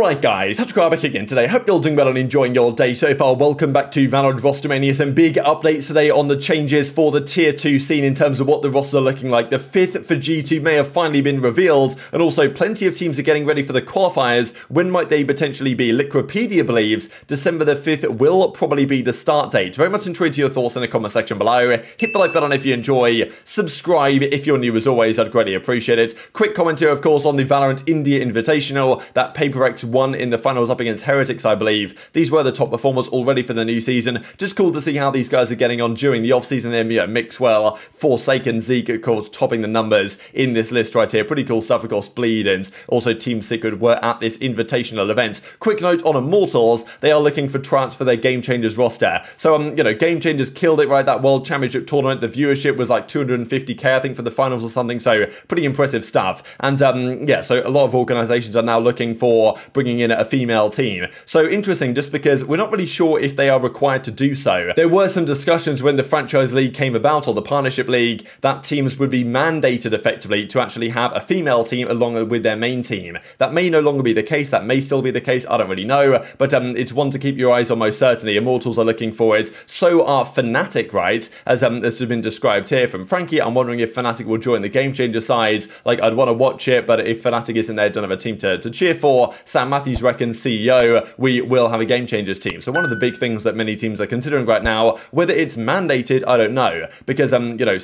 Alright guys, TacticalRab back again today. Hope you're all doing well and enjoying your day so far. Welcome back to VALORANT Rostermania. Some big updates today on the changes for the tier 2 scene in terms of what the rosters are looking like. The 5th for G2 may have finally been revealed, and also plenty of teams are getting ready for the qualifiers. When might they potentially be? Liquipedia believes December the 5th will probably be the start date. Very much intrigued to your thoughts in the comment section below. Hit the like button if you enjoy. Subscribe if you're new as always, I'd greatly appreciate it. Quick comment here, of course, on the VALORANT India Invitational. That Paper X won in the finals up against Heretics, I believe. These were the top performers already for the new season. Just cool to see how these guys are getting on during the off-season. Mixwell, Forsaken, Zeke, of course, topping the numbers in this list right here. Pretty cool stuff, of course. Bleed and also Team Secret were at this invitational event. Quick note on Immortals, they are looking for tryouts for their Game Changers roster. So, Game Changers killed it, right? That World Championship tournament, the viewership was like 250k, I think, for the finals or something. So, pretty impressive stuff. And, yeah, so a lot of organizations are now looking for bringing in a female team. So interesting, just because we're not really sure if they are required to do so. There were some discussions when the franchise league came about, or the partnership league, that teams would be mandated effectively to actually have a female team along with their main team. That may no longer be the case, that may still be the case, I don't really know, but it's one to keep your eyes on most certainly. Immortals are looking for it, so are Fnatic, right? As has been described here from Frankie. I'm wondering if Fnatic will join the Game Changer side. Like, I'd want to watch it, but if Fnatic isn't there, don't have a team to cheer for. Sam Matthews reckons, CEO, we will have a Game Changers team. So one of the big things that many teams are considering right now, whether it's mandated, I don't know, because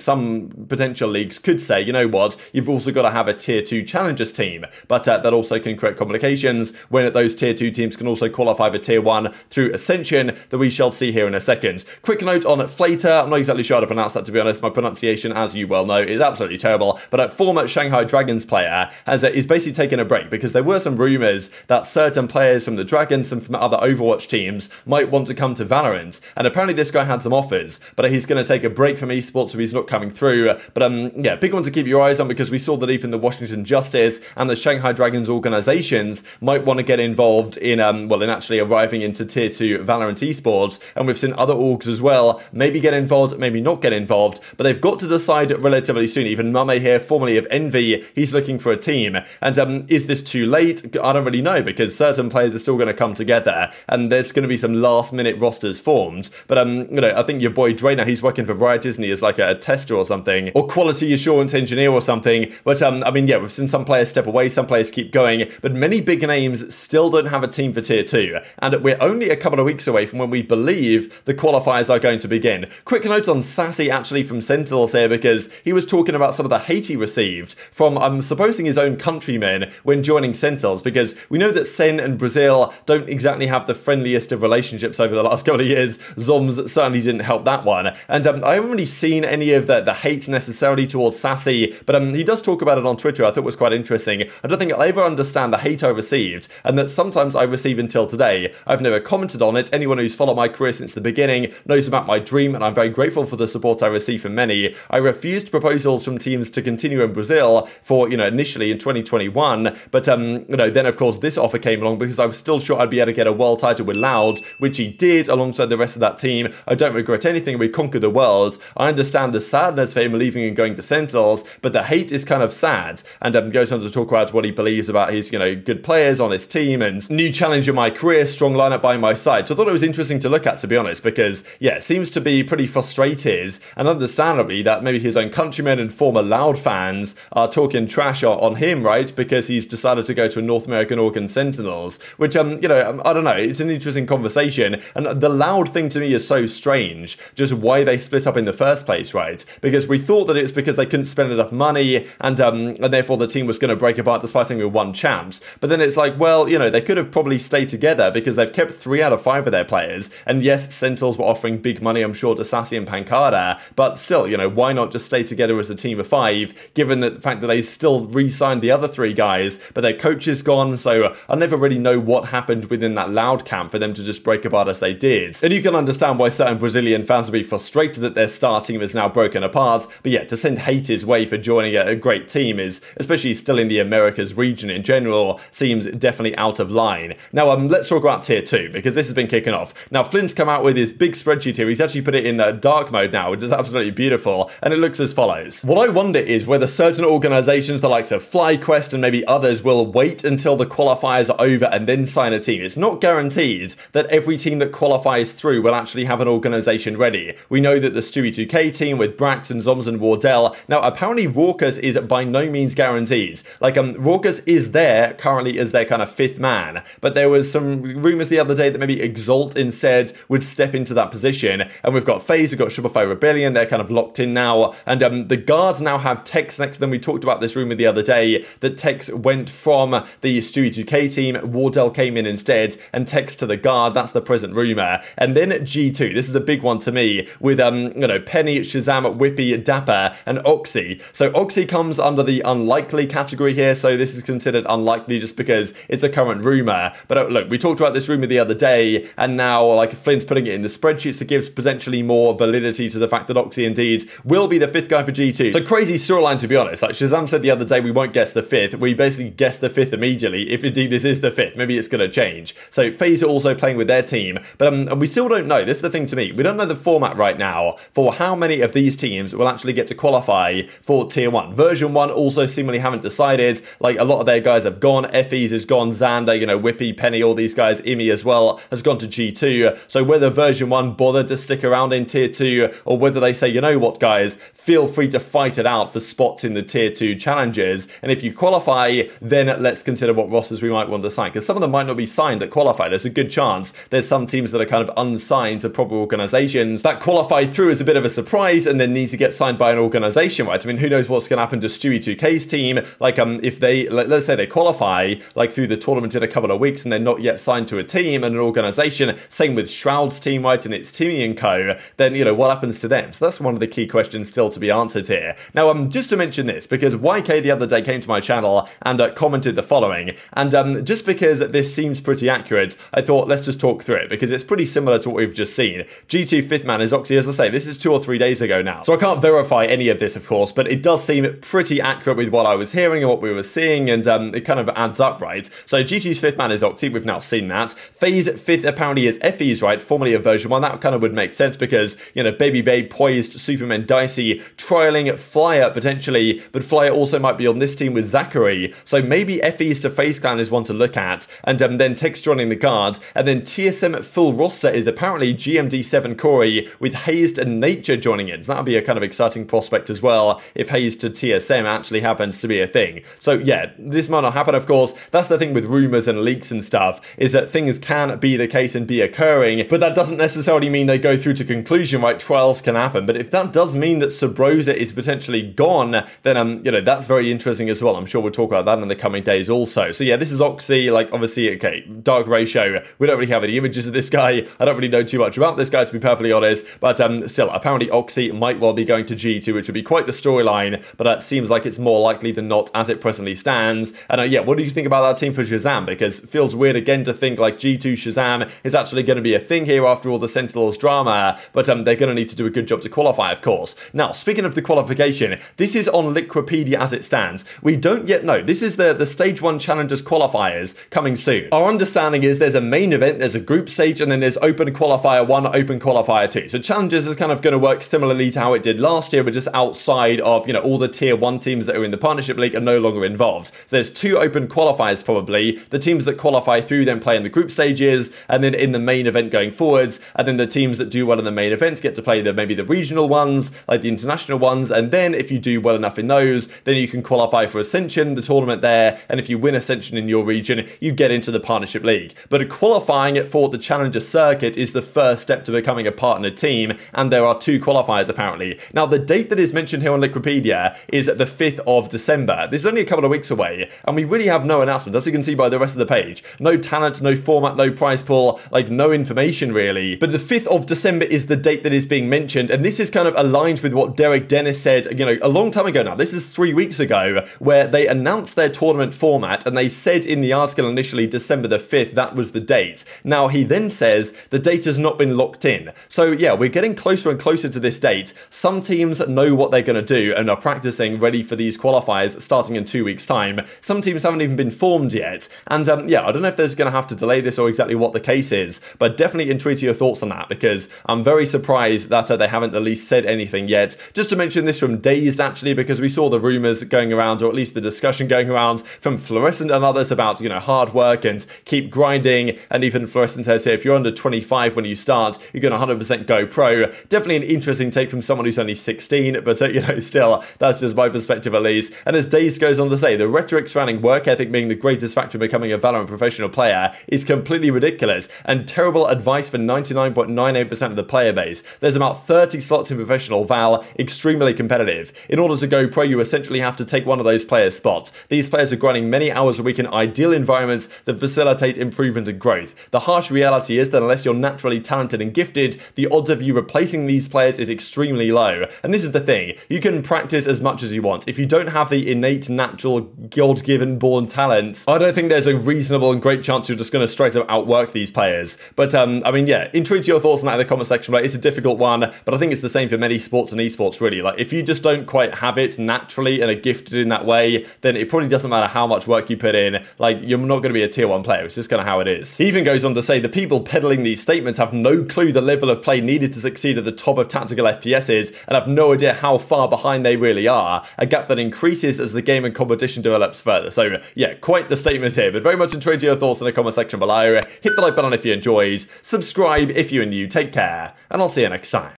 some potential leagues could say, you know what, you've also got to have a tier 2 challengers team, but that also can create complications when those tier 2 teams can also qualify for tier 1 through Ascension, that we shall see here in a second. Quick note on Flater, I'm not exactly sure how to pronounce that, to be honest. My pronunciation, as you well know, is absolutely terrible, but a former Shanghai Dragons player is basically taking a break because there were some rumors that certain players from the Dragons and from other Overwatch teams might want to come to Valorant, and apparently this guy had some offers, but he's going to take a break from esports, so he's not coming through. But yeah, big one to keep your eyes on, because we saw that even the Washington Justice and the Shanghai Dragons organizations might want to get involved in in actually arriving into tier 2 Valorant esports, and we've seen other orgs as well maybe get involved, maybe not get involved, but they've got to decide relatively soon. Even Mame here, formerly of Envy, he's looking for a team, and is this too late? I don't really know, because certain players are still going to come together, and there's going to be some last-minute rosters formed. But I think your boy Dre now, he's working for Riot, isn't he, as like a tester or something, or quality assurance engineer or something. But yeah, we've seen some players step away, some players keep going, but many big names still don't have a team for tier 2, and we're only a couple of weeks away from when we believe the qualifiers are going to begin. Quick note on Sacy, actually, from Sentinels here, because he was talking about some of the hate he received from, I'm supposing, his own countrymen when joining Sentinels, because we know that Sen and Brazil don't exactly have the friendliest of relationships over the last couple of years. Zoms certainly didn't help that one, and I haven't really seen any of the hate necessarily towards Sacy, but he does talk about it on Twitter. I thought it was quite interesting. I don't think I'll ever understand the hate I received, and that sometimes I receive until today. I've never commented on it. Anyone who's followed my career since the beginning knows about my dream, and I'm very grateful for the support I receive from many. I refused proposals from teams to continue in Brazil for, initially in 2021, but then of course this offer came along because I was still sure I'd be able to get a world title with Loud, which he did alongside the rest of that team. I don't regret anything. We conquered the world. I understand the sadness for him leaving and going to Sentinels, but the hate is kind of sad, and goes on to talk about what he believes about his, good players on his team and new challenge in my career, strong lineup by my side. So I thought it was interesting to look at, to be honest, because yeah, it seems to be pretty frustrated, and understandably, that maybe his own countrymen and former Loud fans are talking trash on him, right? Because he's decided to go to a North American organ Sentinels, which I don't know, it's an interesting conversation, and the Loud thing to me is so strange, just why they split up in the first place, right? Because we thought that it's because they couldn't spend enough money, and therefore the team was going to break apart despite having won champs. But then it's like, well, they could have probably stayed together because they've kept 3 out of 5 of their players, and yes, Sentinels were offering big money, I'm sure, to Sacy and Pancada, but still, why not just stay together as a team of 5, given the fact that they still re-signed the other 3 guys, but their coach is gone, so I'll never really know what happened within that Loud camp for them to just break apart as they did. And you can understand why certain Brazilian fans will be frustrated that their star team is now broken apart, but yeah, to send hate his way for joining a great team is, especially still in the Americas region in general, seems definitely out of line. Now, let's talk about tier 2, because this has been kicking off. Now, Flint's come out with his big spreadsheet here. He's actually put it in dark mode now, which is absolutely beautiful, and it looks as follows. What I wonder is whether certain organizations, the likes of FlyQuest and maybe others, will wait until the qualifiers qualifiers are over and then sign a team. It's not guaranteed that every team that qualifies through will actually have an organization ready. We know that the Stewie 2K team with Brax and Zoms and Wardell, now apparently Raucus is by no means guaranteed. Like, Raucus is there currently as their kind of 5th man, but there was some rumors the other day that maybe Exalt instead would step into that position, and we've got FaZe, we've got Shopify Rebellion, they're kind of locked in now, and the guards now have Tex next to them. We talked about this rumor the other day, that Tex went from the Stewie 2K team, Wardell came in instead, and Tex to the guard, that's the present rumor. And then G2, this is a big one to me, with, you know, Penny, ShahZaM, Whippy, dapr, and Oxy. So Oxy comes under the unlikely category here, so this is considered unlikely just because it's a current rumor. But look, we talked about this rumor the other day, and now, like, Flynn's putting it in the spreadsheets, it gives potentially more validity to the fact that Oxy indeed will be the 5th guy for G2. So crazy storyline, to be honest. Like ShahZaM said the other day, we won't guess the 5th. We basically guessed the 5th immediately. If indeed this is the 5th, maybe it's going to change. So FaZe are also playing with their team, but and we still don't know. This is the thing to me. We don't know the format right now for how many of these teams will actually get to qualify for Tier 1. Version 1 also seemingly haven't decided. Like, a lot of their guys have gone. FeS has gone. Xander, you know, Whippy, Penny, all these guys, Immy as well, has gone to G2. So whether Version 1 bothered to stick around in Tier 2, or whether they say, you know what, guys, feel free to fight it out for spots in the Tier 2 challenges, and if you qualify, then let's consider what rosters we might want to sign, because some of them might not be signed that qualify. There's a good chance there's some teams that are kind of unsigned to proper organizations that qualify through as a bit of a surprise and then need to get signed by an organization, right? I mean, who knows what's going to happen to Stewie 2K's team? Like, if they, let's say they qualify, like, through the tournament in a couple of weeks and they're not yet signed to a team and an organization, same with Shroud's team, right, and it's Timmy and co, then, you know, what happens to them? So that's one of the key questions still to be answered here. Now, just to mention this, because YK the other day came to my channel and commented the following, and just because this seems pretty accurate, I thought let's just talk through it, because it's pretty similar to what we've just seen. G2 5th man is Oxy. As I say, this is 2 or 3 days ago now, so I can't verify any of this, of course, but it does seem pretty accurate with what I was hearing and what we were seeing, and it kind of adds up, right? So G2's 5th man is Oxy, we've now seen that. FaZe 5th apparently is FeS, right, formerly of version 1, that kind of would make sense, because, you know, babybay, poised, Superman, dicey, trialing Flyer potentially, but Flyer also might be on this team with Zachary, so maybe FeS to FaZe clan is one to look at, and then Tex joining the guard, and then TSM full roster is apparently GMD7 Corey with Hazed and Nature joining in, so that would be a kind of exciting prospect as well, if Hazed to TSM actually happens to be a thing. So yeah, this might not happen, of course. That's the thing with rumors and leaks and stuff, is that things can be the case and be occurring, but that doesn't necessarily mean they go through to conclusion, right? Trials can happen, but if that does mean that Subroza is potentially gone, then you know, that's very interesting as well. I'm sure we'll talk about that in the coming days also. So yeah, this is Oxy, like, obviously, okay, dark ratio, we don't really have any images of this guy. I don't really know too much about this guy, to be perfectly honest, but still, apparently Oxy might well be going to G2, which would be quite the storyline, but that seems like it's more likely than not as it presently stands. And yeah, what do you think about that team for ShahZaM? Because it feels weird again to think like G2 ShahZaM is actually going to be a thing here after all the Sentinels drama, but they're going to need to do a good job to qualify, of course. Now, speaking of the qualification, this is on Liquipedia as it stands. We don't yet know. This is the Stage 1 Challengers qualifiers coming soon. Our understanding is there's a main event, there's a group stage, and then there's Open Qualifier 1, Open Qualifier 2. So Challengers is kind of going to work similarly to how it did last year, but just outside of, you know, all the Tier 1 teams that are in the Partnership League are no longer involved. There's 2 Open Qualifiers probably. The teams that qualify through then play in the group stages, and then in the main event going forwards, and then the teams that do well in the main event get to play maybe the regional ones, like the international ones, and then if you do well enough in those, then you can qualify for Ascension, the tournament there, and if you win Ascension in your region, you get into the Partnership League. But qualifying for the Challenger Circuit is the first step to becoming a partnered team, and there are 2 qualifiers apparently. Now, the date that is mentioned here on Liquipedia is the 5th of December. This is only a couple of weeks away, and we really have no announcement, as you can see by the rest of the page. No talent, no format, no prize pool, like no information really. But the 5th of December is the date that is being mentioned, and this is kind of aligned with what Derek Dennis said, you know, a long time ago now. This is 3 weeks ago, where they announced their tournament format, and they said in the article initially December the 5th, that was the date. Now, he then says the date has not been locked in. So yeah, we're getting closer and closer to this date. Some teams know what they're going to do and are practicing ready for these qualifiers starting in 2 weeks' time. Some teams haven't even been formed yet. And yeah, I don't know if there's going to have to delay this or exactly what the case is, but definitely intrigued to your thoughts on that, because I'm very surprised that they haven't at least said anything yet. Just to mention this from Dazed, actually, because we saw the rumors going around, or at least the discussion going around from Fluorescent and others about, you know, hard work and keep grinding. And even Fluorescent says here, if you're under 25 when you start, you're going to 100% go pro. Definitely an interesting take from someone who's only 16, but you know, still, that's just my perspective at least. And as Daze goes on to say, the rhetoric surrounding work ethic being the greatest factor in becoming a Valorant professional player is completely ridiculous and terrible advice for 99.98% of the player base. There's about 30 slots in professional Val, extremely competitive. In order to go pro, you essentially have to take one of those players' spots. These players are grinding many hours a week in ideal environments that facilitate improvement and growth. The harsh reality is that unless you're naturally talented and gifted, the odds of you replacing these players is extremely low. And this is the thing, you can practice as much as you want. If you don't have the innate, natural, God-given born talents, I don't think there's a reasonable and great chance you're just going to straight up outwork these players. But I mean, yeah, intrigue to your thoughts on that in the comment section. Like, it's a difficult one, but I think it's the same for many sports and esports, really. Like, if you just don't quite have it naturally and are gifted in that way, then it probably doesn't matter how much work you put in. Like, you're not going to be a tier 1 player. It's just kind of how it is. He even goes on to say the people peddling these statements have no clue the level of play needed to succeed at the top of tactical FPSs and have no idea how far behind they really are, a gap that increases as the game and competition develops further. So yeah, quite the statement here, but very much intrigued to your thoughts in the comment section below. Hit the like button if you enjoyed, subscribe if you're new, take care, and I'll see you next time.